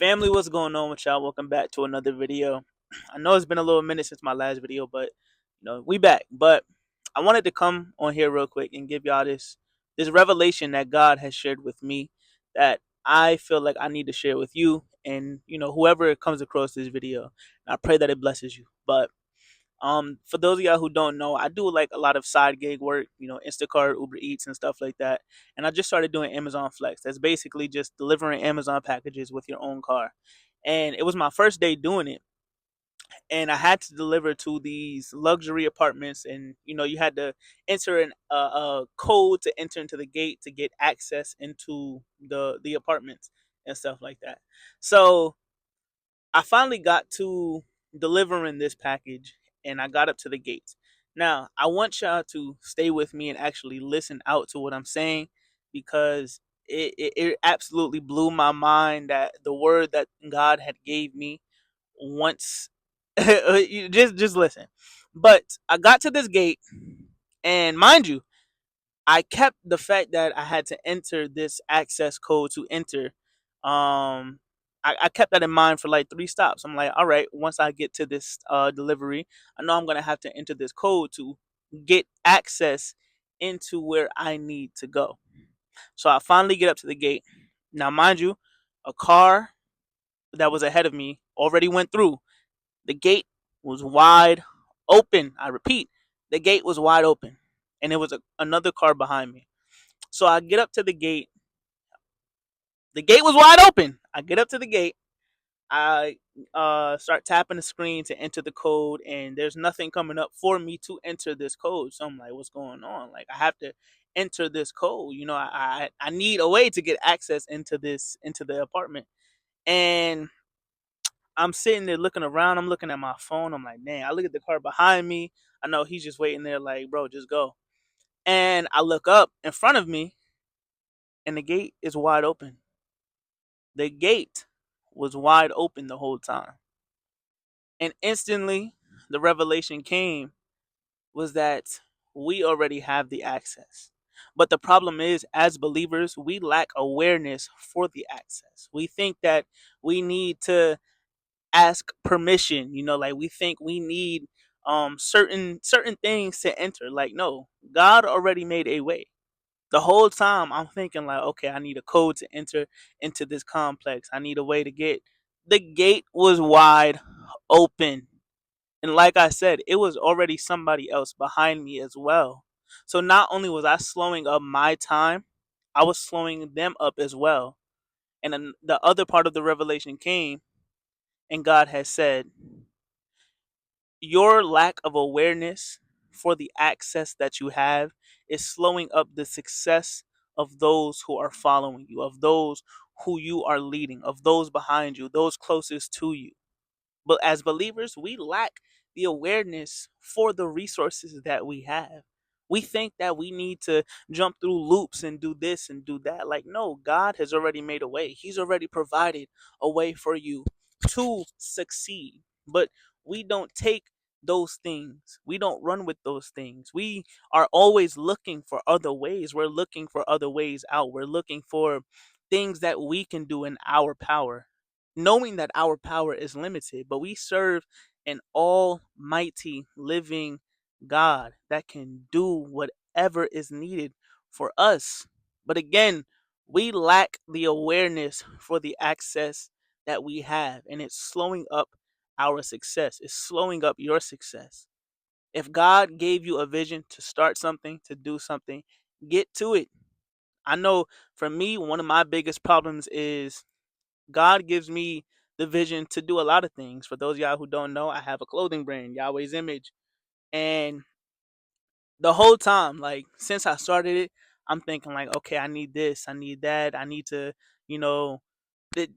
Family, what's going on with y'all? Welcome back to another video. I know it's been a little minute since my last video, but we back. But I wanted to come on here real quick and give y'all this revelation that God has shared with me that I feel like I need to share with you and whoever comes across this video. And I pray that it blesses you. But for those of y'all who don't know, I do like a lot of side gig work, Instacart, Uber Eats, and stuff like that. And I just started doing Amazon Flex. That's basically just delivering Amazon packages with your own car. And it was my first day doing it, and I had to deliver to these luxury apartments. And you had to enter a code to enter into the gate to get access into the apartments and stuff like that. So I finally got to delivering this package and I got up to the gates. Now, I want y'all to stay with me and actually listen out to what I'm saying because it absolutely blew my mind that the word that God had gave me once. You just listen. But I got to this gate, and mind you, I kept the fact that I had to enter this access code to enter. I kept that in mind for like 3 stops. I'm like, all right, once I get to this delivery, I know I'm gonna have to enter this code to get access into where I need to go. So I finally get up to the gate. Now, mind you, a car that was ahead of me already went through. The gate was wide open. I repeat, the gate was wide open, and there was another car behind me. So I get up to the gate. The gate was wide open. I get up to the gate. I start tapping the screen to enter the code, and there's nothing coming up for me to enter this code. So I'm like, what's going on? Like, I have to enter this code. I need a way to get access into the apartment. And I'm sitting there looking around. I'm looking at my phone. I'm like, dang, I look at the car behind me. I know he's just waiting there, like, bro, just go. And I look up in front of me, and the gate is wide open. The gate was wide open the whole time. And instantly, the revelation came was that we already have the access. But the problem is, as believers, we lack awareness for the access. We think that we need to ask permission, like we think we need certain things to enter. Like, no, God already made a way. The whole time I'm thinking like, okay, I need a code to enter into this complex. I need a way to get. The gate was wide open. And like I said, it was already somebody else behind me as well. So not only was I slowing up my time, I was slowing them up as well. And then the other part of the revelation came, and God has said, your lack of awareness for the access that you have is slowing up the success of those who are following you, of those who you are leading, of those behind you, those closest to you. But as believers, we lack the awareness for the resources that we have. We think that we need to jump through loops and do this and do that. Like, no, God has already made a way. He's already provided a way for you to succeed. But we don't take those things. We don't run with those things. We are always looking for other ways. We're looking for other ways out. We're looking for things that we can do in our power, knowing that our power is limited, but we serve an almighty living God that can do whatever is needed for us. But again, we lack the awareness for the access that we have, and it's slowing up our success. It's slowing up your success. If God gave you a vision to start something, to do something, get to it. I know for me, one of my biggest problems is God gives me the vision to do a lot of things. For those of y'all who don't know, I have a clothing brand, Yahweh's Image. And the whole time, like since I started it, I'm thinking like, okay, I need this, I need that, I need to, you know,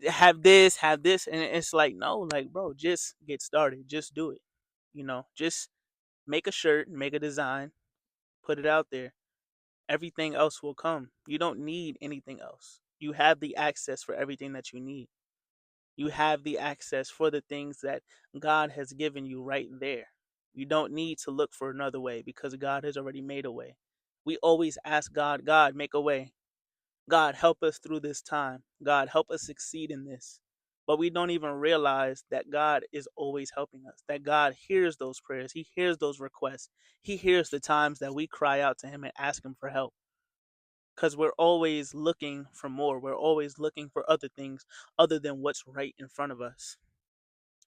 have this. And it's like, no, like, bro, just get started. Just do it. Just make a shirt, make a design, put it out there. Everything else will come. You don't need anything else. You have the access for everything that you need. You have the access for the things that God has given you right there. You don't need to look for another way because God has already made a way. We always ask God, God, make a way. God, help us through this time. God, help us succeed in this. But we don't even realize that God is always helping us, that God hears those prayers, He hears those requests, He hears the times that we cry out to Him and ask Him for help. Because we're always looking for more, we're always looking for other things other than what's right in front of us.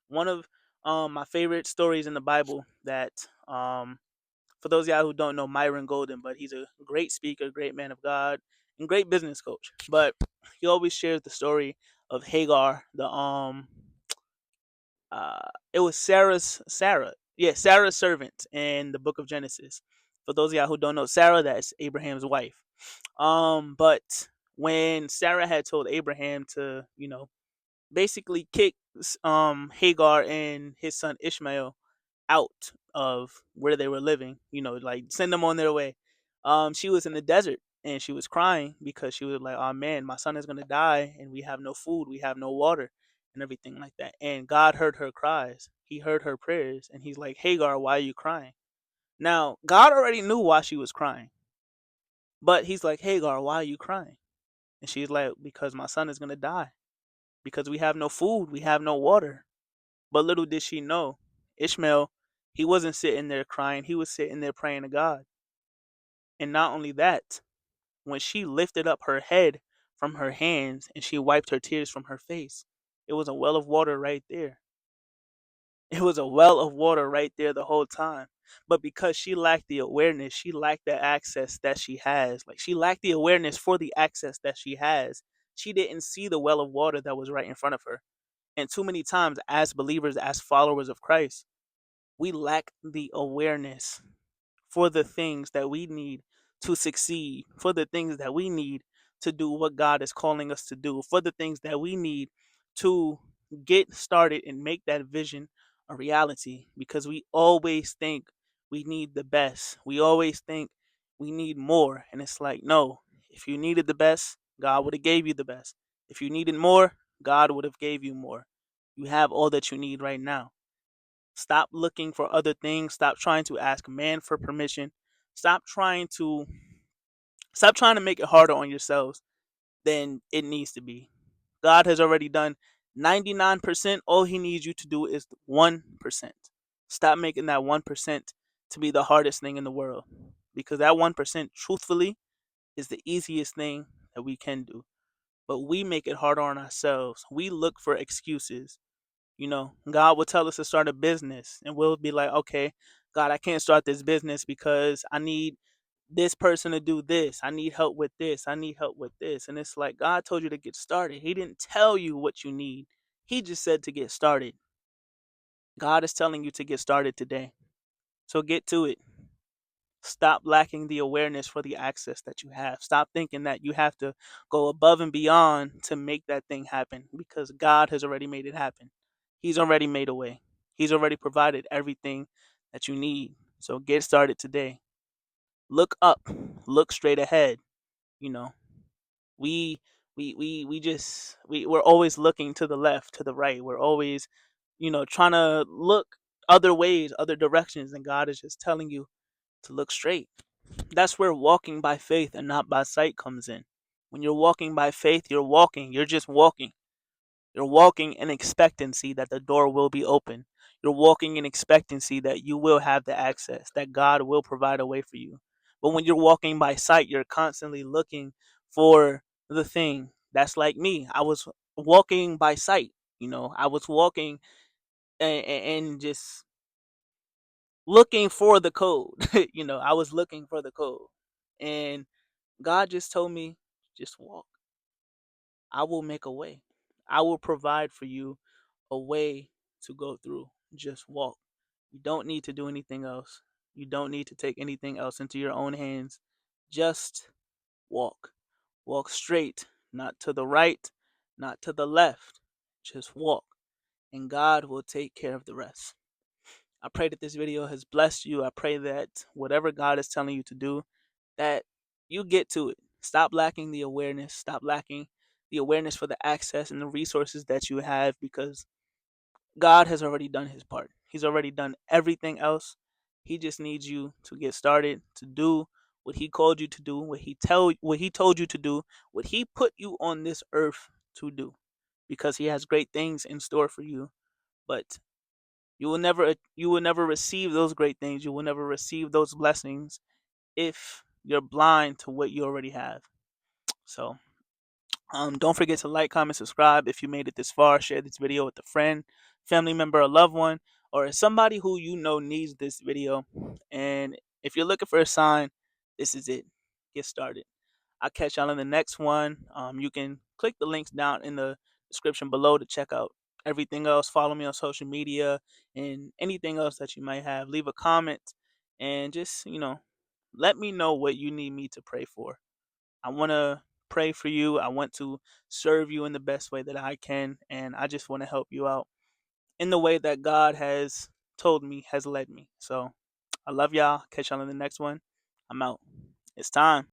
One of my favorite stories in the Bible that, for those of y'all who don't know Myron Golden, but he's a great speaker, great man of God, and great business coach. But he always shares the story of Hagar, it was Sarah's servant in the book of Genesis. For those of y'all who don't know Sarah, that's Abraham's wife. But when Sarah had told Abraham to, basically kick Hagar and his son Ishmael out of where they were living, like send them on their way. She was in the desert and she was crying because she was like, "Oh man, my son is gonna die, and we have no food, we have no water, and everything like that." And God heard her cries. He heard her prayers, and He's like, "Hagar, why are you crying?" Now, God already knew why she was crying, but He's like, "Hagar, why are you crying?" And she's like, "Because my son is gonna die. Because we have no food, we have no water." But little did she know, Ishmael, he wasn't sitting there crying, he was sitting there praying to God. And not only that, when she lifted up her head from her hands and she wiped her tears from her face, it was a well of water right there. It was a well of water right there the whole time. But because she lacked the awareness, she lacked the access that she has. Like, she lacked the awareness for the access that she has. She didn't see the well of water that was right in front of her. And too many times, as believers, as followers of Christ, we lack the awareness for the things that we need to succeed, for the things that we need to do what God is calling us to do, for the things that we need to get started and make that vision a reality, because we always think we need the best. We always think we need more. And it's like, no, if you needed the best, God would have gave you the best. If you needed more, God would have gave you more. You have all that you need right now. Stop looking for other things. Stop trying to ask man for permission. Stop trying to stop trying to make it harder on yourselves than it needs to be. God has already done 99%. All He needs you to do is 1%. Stop making that 1% to be the hardest thing in the world, because that 1%, truthfully, is the easiest thing that we can do. But we make it harder on ourselves. We look for excuses. God will tell us to start a business, and we'll be like, "Okay, God, I can't start this business because I need this person to do this. I need help with this. I need help with this." And it's like, God told you to get started. He didn't tell you what you need. He just said to get started. God is telling you to get started today. So get to it. Stop lacking the awareness for the access that you have. Stop thinking that you have to go above and beyond to make that thing happen, because God has already made it happen. He's already made a way. He's already provided everything that you need. So get started today. Look up. Look straight ahead. You know, we we're always looking to the left, to the right. We're always, trying to look other ways, other directions, and God is just telling you to look straight. That's where walking by faith and not by sight comes in. When you're walking by faith, you're just walking. You're walking in expectancy that the door will be open. You're walking in expectancy that you will have the access, that God will provide a way for you. But when you're walking by sight, you're constantly looking for the thing. That's like me. I was walking by sight. I was walking and just looking for the code. I was looking for the code. And God just told me, just walk. I will make a way. I will provide for you a way to go through. Just walk. You don't need to do anything else. You don't need to take anything else into your own hands. Just walk. Walk straight, not to the right, not to the left. Just walk, and God will take care of the rest. I pray that this video has blessed you. I pray that whatever God is telling you to do, that you get to it. Stop lacking the awareness. Stop lacking the awareness for the access and the resources that you have, because God has already done His part. He's already done everything else. He just needs you to get started, to do what He called you to do, what He told you to do, what He put you on this earth to do. because He has great things in store for you. But you will never receive those great things. You will never receive those blessings if you're blind to what you already have. So don't forget to like, comment, subscribe if you made it this far. Share this video with a friend, family member, a loved one, or somebody who you know needs this video. And if you're looking for a sign, this is it. Get started. I'll catch y'all in the next one. You can click the links down in the description below to check out everything else. Follow me on social media and anything else that you might have. Leave a comment and just, let me know what you need me to pray for. I want to pray for you. I want to serve you in the best way that I can. And I just want to help you out in the way that God has told me, has led me. So I love y'all. Catch y'all in the next one. I'm out. It's time.